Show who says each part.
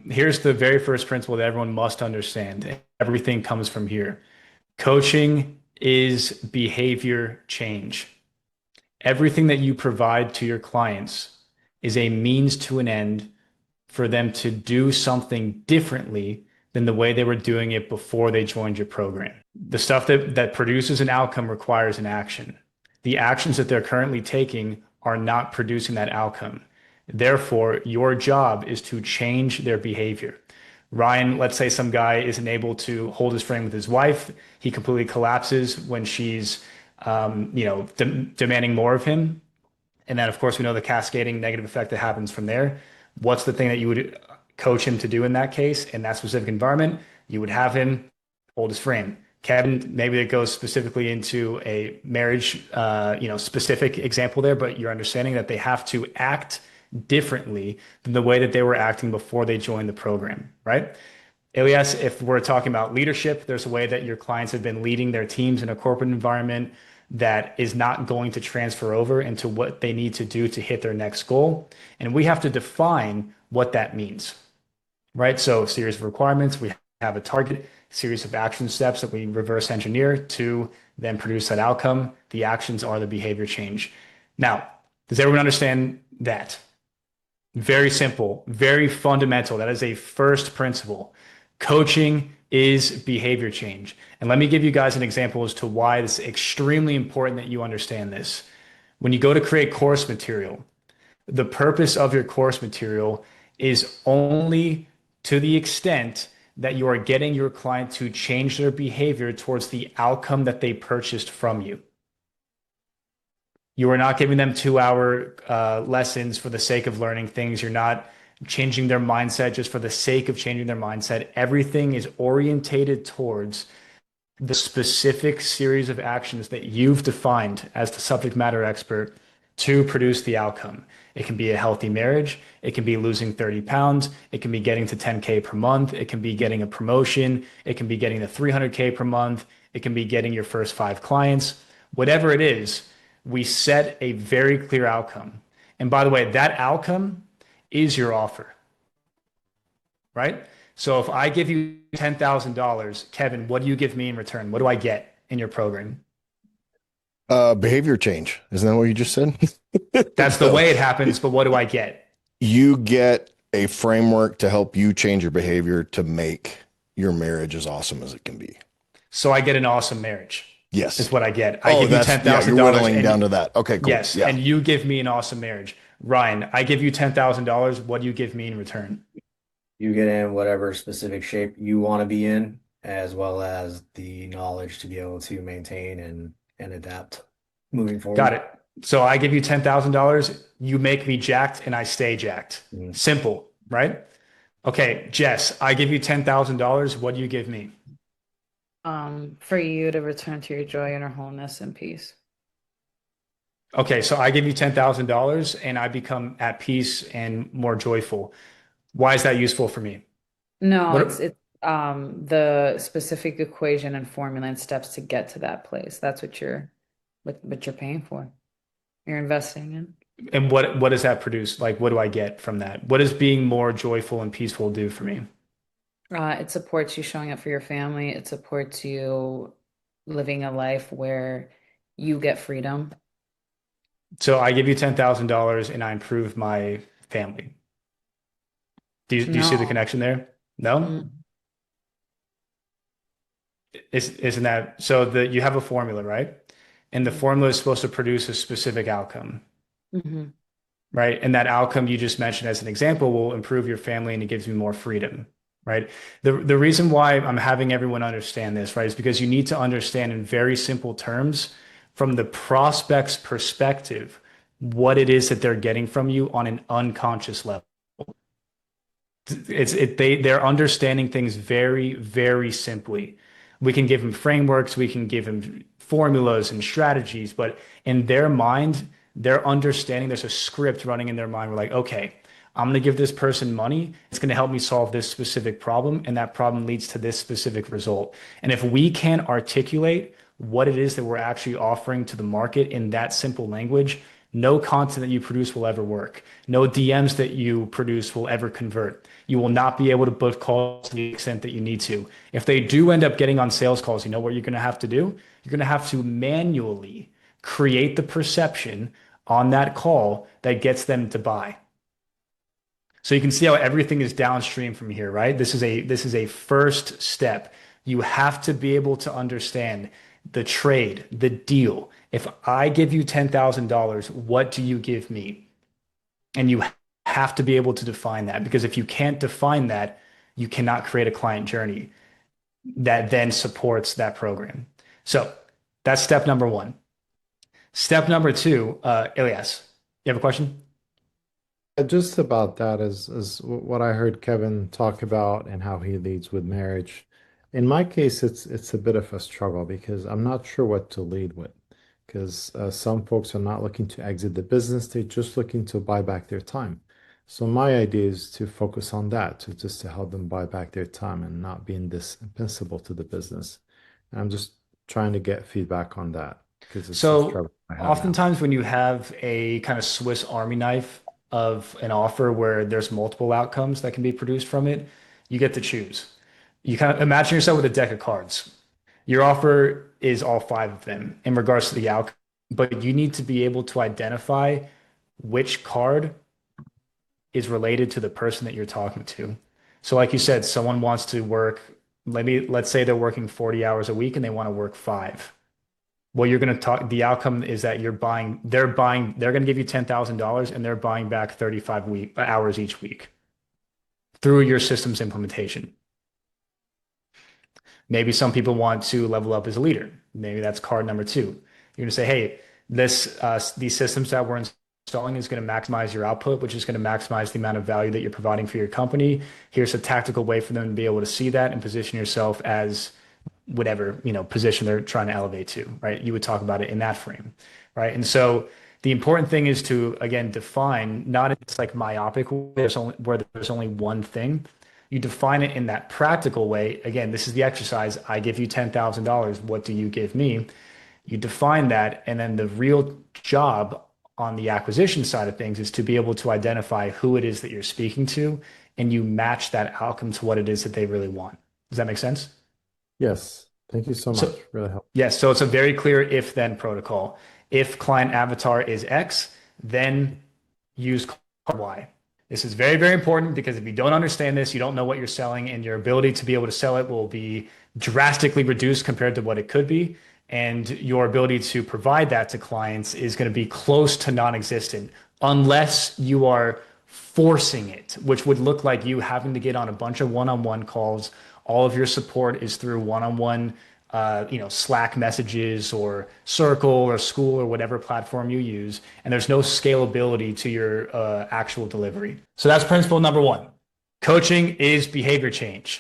Speaker 1: Here's the very first principle that everyone must understand. Everything comes from here. Coaching is behavior change. Everything that you provide to your clients is a means to an end for them to do something differently than the way they were doing it before they joined your program. The stuff that produces an outcome requires an action. The actions that they're currently taking are not producing that outcome. Therefore, your job is to change their behavior. Ryan, let's say some guy isn't able to hold his frame with his wife. He completely collapses when she's, demanding more of him. And then, of course, we know the cascading negative effect that happens from there. What's the thing that you would coach him to do in that case, in that specific environment? You would have him hold his frame. Kevin, maybe it goes specifically into a marriage, specific example there, but you're understanding that they have to act differently than the way that they were acting before they joined the program, right? Elias, if we're talking about leadership, there's a way that your clients have been leading their teams in a corporate environment that is not going to transfer over into what they need to do to hit their next goal. And we have to define what that means, right? So, a series of requirements, we have a target, series of action steps that we reverse engineer to then produce that outcome. The actions are the behavior change. Now, does everyone understand that? Very simple, very fundamental. That is a first principle. Coaching is behavior change. And let me give you guys an example as to why it's extremely important that you understand this. When you go to create course material, the purpose of your course material is only to the extent that you are getting your client to change their behavior towards the outcome that they purchased from you. You are not giving them 2-hour lessons for the sake of learning things. You're not changing their mindset just for the sake of changing their mindset. Everything is orientated towards the specific series of actions that you've defined as the subject matter expert to produce the outcome. It can be a healthy marriage. It can be losing 30 pounds. It can be getting to 10K per month. It can be getting a promotion. It can be getting to 300K per month. It can be getting your first 5 clients. Whatever it is, we set a very clear outcome. And by the way, that outcome is your offer, right? So if I give you $10,000, Kevin, what do you give me in return? What do I get in your program?
Speaker 2: Behavior change. Isn't that what you just said?
Speaker 1: That's the way it happens, but what do I get?
Speaker 2: You get a framework to help you change your behavior to make your marriage as awesome as it can be.
Speaker 1: So I get an awesome marriage. Is
Speaker 2: Yes.
Speaker 1: what I get. I
Speaker 2: Oh,
Speaker 1: give you
Speaker 2: yeah, you're
Speaker 1: $10,000
Speaker 2: whittling
Speaker 1: and
Speaker 2: down to that. Okay, cool.
Speaker 1: yes,
Speaker 2: Yeah.
Speaker 1: and you give me an awesome marriage. Ryan, I give you $10,000. What do you give me in return?
Speaker 3: You get in whatever specific shape you want to be in, as well as the knowledge to be able to maintain and adapt moving
Speaker 1: Got
Speaker 3: forward.
Speaker 1: it. So I give you $10,000. You make me jacked and I stay jacked.
Speaker 3: Mhm.
Speaker 1: Simple, right? Okay, Jess, I give you $10,000. What do you give me?
Speaker 4: For you to return to your joy, inner wholeness, and peace.
Speaker 1: Okay, so I give you $10,000 and I become at peace and more joyful. Why is that useful for me?
Speaker 4: No,
Speaker 1: What?
Speaker 4: it's the specific equation and formula and steps to get to that place. That's what you're paying for. You're investing in.
Speaker 1: And what does that produce? Like, what do I get from that? What does being more joyful and peaceful do for me?
Speaker 4: It supports you showing up for your family. It supports you living a life where you get freedom.
Speaker 1: So I give you $10,000 and I improve my family. Do you see the
Speaker 4: No.
Speaker 1: connection there? No?
Speaker 4: Mm.
Speaker 1: Isn't that so? You have a formula, right? And the formula is supposed to produce a specific outcome,
Speaker 4: Mm-hmm.
Speaker 1: right? And that outcome you just mentioned as an example will improve your family and it gives you more freedom, right? The reason why I'm having everyone understand this, right, is because you need to understand in very simple terms from the prospect's perspective what it is that they're getting from you on an unconscious level. They're understanding things very, very simply. We can give them frameworks, we can give them formulas and strategies, but in their mind, they're understanding there's a script running in their mind. We're like, okay, I'm going to give this person money. It's going to help me solve this specific problem, and that problem leads to this specific result. And if we can articulate what it is that we're actually offering to the market in that simple language, No content that you produce will ever work. No DMs that you produce will ever convert. You will not be able to book calls to the extent that you need to. If they do end up getting on sales calls, you know what you're going to have to do? You're going to have to manually create the perception on that call that gets them to buy. So you can see how everything is downstream from here, right? This is a first step. You have to be able to understand the trade, the deal. If I give you $10,000, what do you give me? And you have to be able to define that, because if you can't define that, you cannot create a client journey that then supports that program. So that's step number one. Step number two, Elias, you have a question?
Speaker 5: Just about that is what I heard Kevin talk about and how he leads with marriage. In my case, it's a bit of a struggle because I'm not sure what to lead with. Because some folks are not looking to exit the business, they're just looking to buy back their time. So my idea is to focus on that, to just to help them buy back their time and not be indispensable to the business. And I'm just trying to get feedback on that because it's a
Speaker 1: So
Speaker 5: struggle I have now.
Speaker 1: oftentimes when you have a kind of Swiss Army knife of an offer where there's multiple outcomes that can be produced from it, you get to choose. You kind of imagine yourself with a deck of cards. Your offer is all five of them in regards to the outcome, but you need to be able to identify which card is related to the person that you're talking to. So like you said, someone wants to work, maybe let's say they're working 40 hours a week and they want to work five. Well, you're going to talk, the outcome is that they're going to give you $10,000 and they're buying back 35 hours each week through your system's implementation. Maybe some people want to level up as a leader. Maybe that's card number two. You're going to say, hey, these systems that we're installing is going to maximize your output, which is going to maximize the amount of value that you're providing for your company. Here's a tactical way for them to be able to see that and position yourself as whatever, position they're trying to elevate to, right? You would talk about it in that frame, right? And so the important thing is to, again, define, not it's like myopic, where there's only one thing. You define it in that practical way. Again, this is the exercise. I give you $10,000. What do you give me? You define that. And then the real job on the acquisition side of things is to be able to identify who it is that you're speaking to, and you match that outcome to what it is that they really want. Does that make sense?
Speaker 5: Yes, thank you so much.
Speaker 1: So,
Speaker 5: Really helpful.
Speaker 1: yes, so it's a very clear if-then protocol. If client avatar is X, then use card Y. This is very, very important because if you don't understand this, you don't know what you're selling, and your ability to be able to sell it will be drastically reduced compared to what it could be. And your ability to provide that to clients is going to be close to non-existent unless you are forcing it, which would look like you having to get on a bunch of one-on-one calls. All of your support is through one-on-one, Slack messages or Circle or School or whatever platform you use. And there's no scalability to your actual delivery. So that's principle number one. Coaching is behavior change.